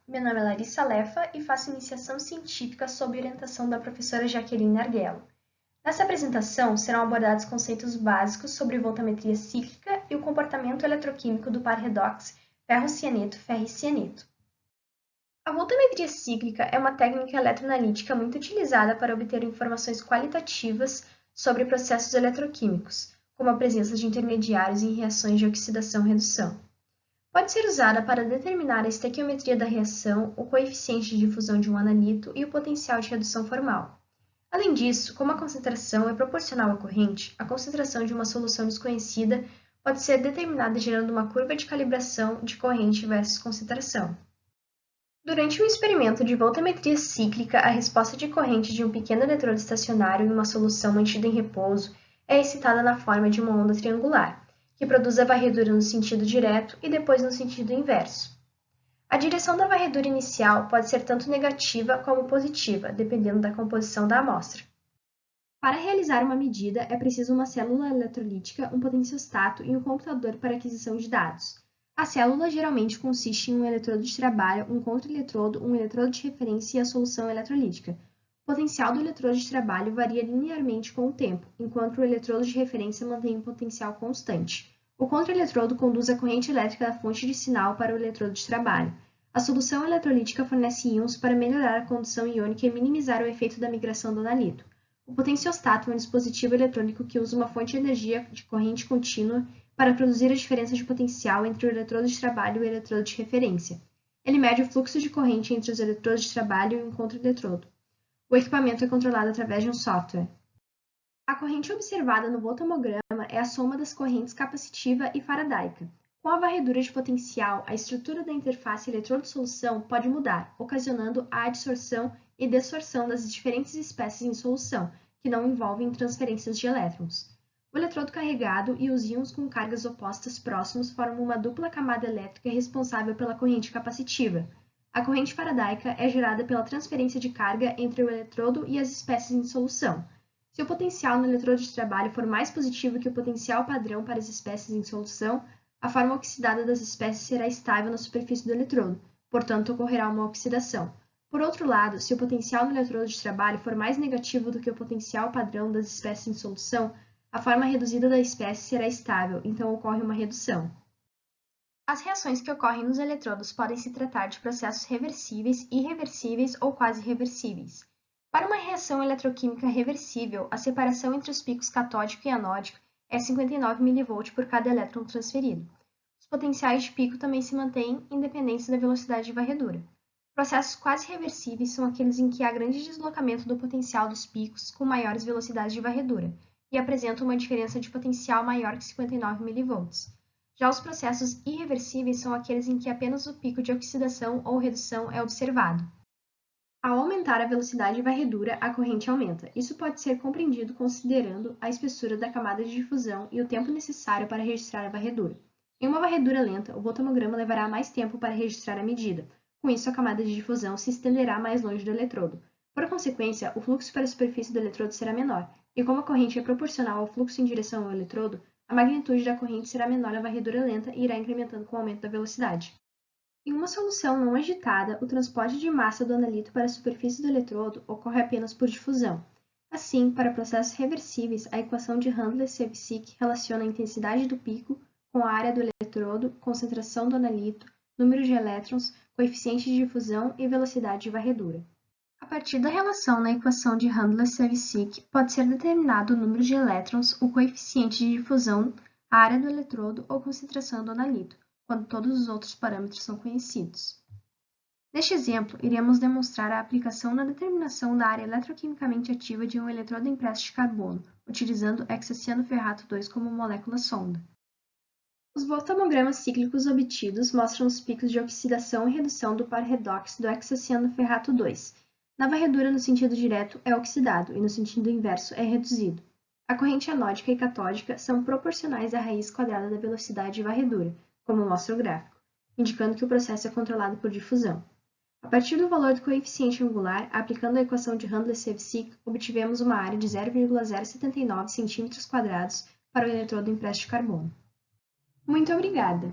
meu nome é Larissa Lefa e faço iniciação científica sob orientação da professora Jaqueline Arguello. Nessa apresentação serão abordados conceitos básicos sobre voltametria cíclica e o comportamento eletroquímico do par redox ferro-cianeto-ferricianeto. A voltametria cíclica é uma técnica eletroanalítica muito utilizada para obter informações qualitativas sobre processos eletroquímicos, como a presença de intermediários em reações de oxidação-redução. Pode ser usada para determinar a estequiometria da reação, o coeficiente de difusão de um analito e o potencial de redução formal. Além disso, como a concentração é proporcional à corrente, a concentração de uma solução desconhecida pode ser determinada gerando uma curva de calibração de corrente versus concentração. Durante um experimento de voltametria cíclica, a resposta de corrente de um pequeno eletrodo estacionário em uma solução mantida em repouso é excitada na forma de uma onda triangular, que produz a varredura no sentido direto e depois no sentido inverso. A direção da varredura inicial pode ser tanto negativa como positiva, dependendo da composição da amostra. Para realizar uma medida, é preciso uma célula eletrolítica, um potenciostato e um computador para aquisição de dados. A célula geralmente consiste em um eletrodo de trabalho, um contra-eletrodo, um eletrodo de referência e a solução eletrolítica. O potencial do eletrodo de trabalho varia linearmente com o tempo, enquanto o eletrodo de referência mantém um potencial constante. O contra-eletrodo conduz a corrente elétrica da fonte de sinal para o eletrodo de trabalho. A solução eletrolítica fornece íons para melhorar a condução iônica e minimizar o efeito da migração do analito. O potenciostato é um dispositivo eletrônico que usa uma fonte de energia de corrente contínua para produzir a diferença de potencial entre o eletrodo de trabalho e o eletrodo de referência. Ele mede o fluxo de corrente entre os eletrodos de trabalho e um contra-eletrodo. O equipamento é controlado através de um software. A corrente observada no voltammograma é a soma das correntes capacitiva e faradaica. Com a varredura de potencial, a estrutura da interface eletrodo-solução pode mudar, ocasionando a adsorção e desorção das diferentes espécies em solução, que não envolvem transferências de elétrons. O eletrodo carregado e os íons com cargas opostas próximos formam uma dupla camada elétrica responsável pela corrente capacitiva. A corrente faradaica é gerada pela transferência de carga entre o eletrodo e as espécies em solução. Se o potencial no eletrodo de trabalho for mais positivo que o potencial padrão para as espécies em solução, a forma oxidada das espécies será estável na superfície do eletrodo, portanto ocorrerá uma oxidação. Por outro lado, se o potencial no eletrodo de trabalho for mais negativo do que o potencial padrão das espécies em solução, a forma reduzida da espécie será estável, então ocorre uma redução. As reações que ocorrem nos eletrodos podem se tratar de processos reversíveis, irreversíveis ou quase reversíveis. Para uma reação eletroquímica reversível, a separação entre os picos catódico e anódico é 59 mV por cada elétron transferido. Os potenciais de pico também se mantêm independentes da velocidade de varredura. Processos quase reversíveis são aqueles em que há grande deslocamento do potencial dos picos com maiores velocidades de varredura e apresentam uma diferença de potencial maior que 59 mV. Já os processos irreversíveis são aqueles em que apenas o pico de oxidação ou redução é observado. Ao aumentar a velocidade de varredura, a corrente aumenta. Isso pode ser compreendido considerando a espessura da camada de difusão e o tempo necessário para registrar a varredura. Em uma varredura lenta, o voltammograma levará mais tempo para registrar a medida. Com isso, a camada de difusão se estenderá mais longe do eletrodo. Por consequência, o fluxo para a superfície do eletrodo será menor, e como a corrente é proporcional ao fluxo em direção ao eletrodo, a magnitude da corrente será menor na varredura lenta e irá incrementando com o aumento da velocidade. Em uma solução não agitada, o transporte de massa do analito para a superfície do eletrodo ocorre apenas por difusão. Assim, para processos reversíveis, a equação de Handler-Lewicki relaciona a intensidade do pico com a área do eletrodo, concentração do analito, número de elétrons, coeficiente de difusão e velocidade de varredura. A partir da relação na equação de Handler-Lewicki, pode ser determinado o número de elétrons, o coeficiente de difusão, a área do eletrodo ou concentração do analito, quando todos os outros parâmetros são conhecidos. Neste exemplo, iremos demonstrar a aplicação na determinação da área eletroquimicamente ativa de um eletrodo impresso de carbono, utilizando hexacianoferrato 2 como molécula sonda. Os voltammogramas cíclicos obtidos mostram os picos de oxidação e redução do par redox do hexacianoferrato 2. Na varredura no sentido direto é oxidado e no sentido inverso é reduzido. A corrente anódica e catódica são proporcionais à raiz quadrada da velocidade de varredura, como mostra o gráfico, indicando que o processo é controlado por difusão. A partir do valor do coeficiente angular, aplicando a equação de Handler-Lewicki, obtivemos uma área de 0,079 cm² para o eletrodo impresso de carbono. Muito obrigada!